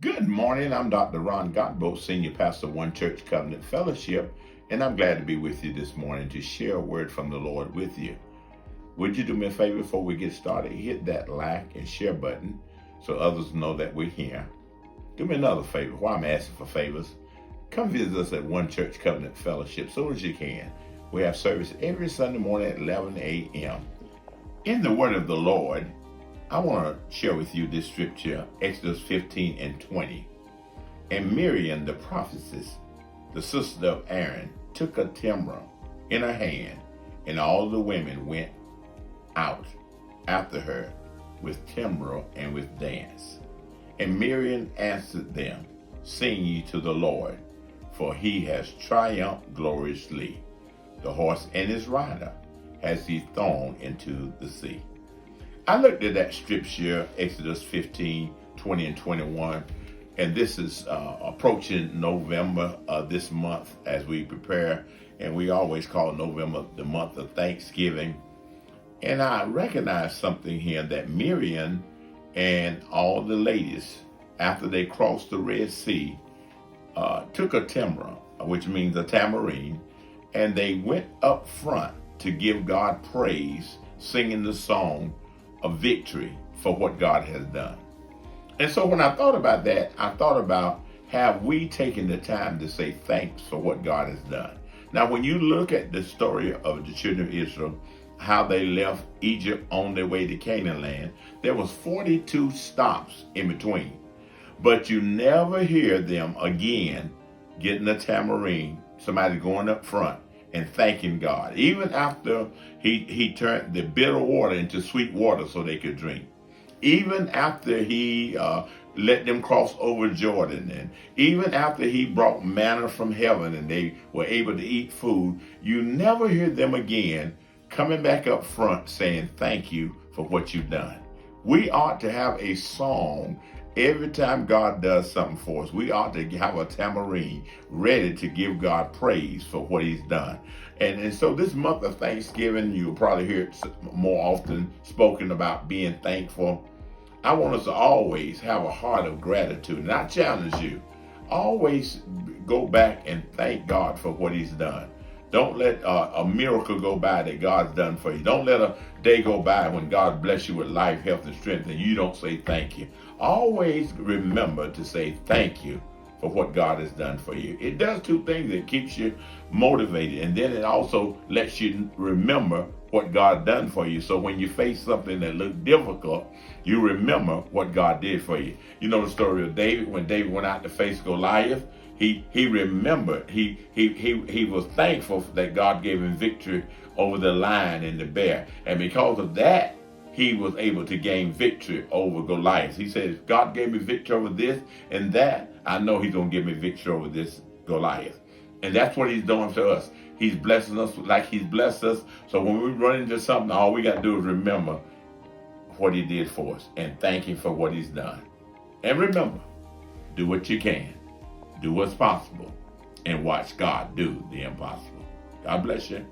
Good morning. I'm Dr. Ron Godbolt, Senior Pastor of One Church Covenant Fellowship, and I'm glad to be with you this morning to share a word from the Lord with you. Would you do me a favor before we get started? Hit that like and share button so others know that we're here. Do me another favor while I'm asking for favors. Come visit us at One Church Covenant Fellowship as soon as you can. We have service every Sunday morning at 11 a.m. In the word of the Lord, I want to share with you this scripture, Exodus 15 and 20. And Miriam, the prophetess, the sister of Aaron, took a timbrel in her hand, and all the women went out after her with timbrel and with dance. And Miriam answered them, Sing ye to the Lord, for he has triumphed gloriously. The horse and his rider has he thrown into the sea. I looked at that scripture, Exodus 15, 20 and 21, and this is approaching November this month as we prepare, and we always call November the month of Thanksgiving. And I recognize something here that Miriam and all the ladies, after they crossed the Red Sea, took a timbrel, which means a tambourine, and they went up front to give God praise, singing the song of victory for what God has done. And so when I thought about that, I thought about, have we taken the time to say thanks for what God has done? Now, when you look at the story of the children of Israel, how they left Egypt on their way to Canaan land, there was 42 stops in between. But you never hear them again getting a tambourine, somebody going up front and thanking God. Even after he turned the bitter water into sweet water so they could drink. Even after he let them cross over Jordan. And even after he brought manna from heaven and they were able to eat food, you never hear them again coming back up front saying thank you for what you've done. We ought to have a song every time God does something for us. We ought to have a tambourine ready to give God praise for what he's done. And so this month of Thanksgiving, you'll probably hear it more often spoken about being thankful. I want us to always have a heart of gratitude. And I challenge you, always go back and thank God for what he's done. Don't let a miracle go by that God's done for you. Don't let a day go by when God bless you with life, health, and strength and you don't say thank you. Always remember to say thank you for what God has done for you. It does two things. It keeps you motivated, and then it also lets you remember what God done for you. So when you face something that looks difficult, you remember what God did for you. You know the story of David, when David went out to face Goliath. He remembered, he was thankful that God gave him victory over the lion and the bear. And because of that, he was able to gain victory over Goliath. He said, if God gave me victory over this and that, I know he's going to give me victory over this Goliath. And that's what he's doing to us. He's blessing us like he's blessed us. So when we run into something, all we got to do is remember what he did for us and thank him for what he's done. And remember, do what you can. Do what's possible and watch God do the impossible. God bless you.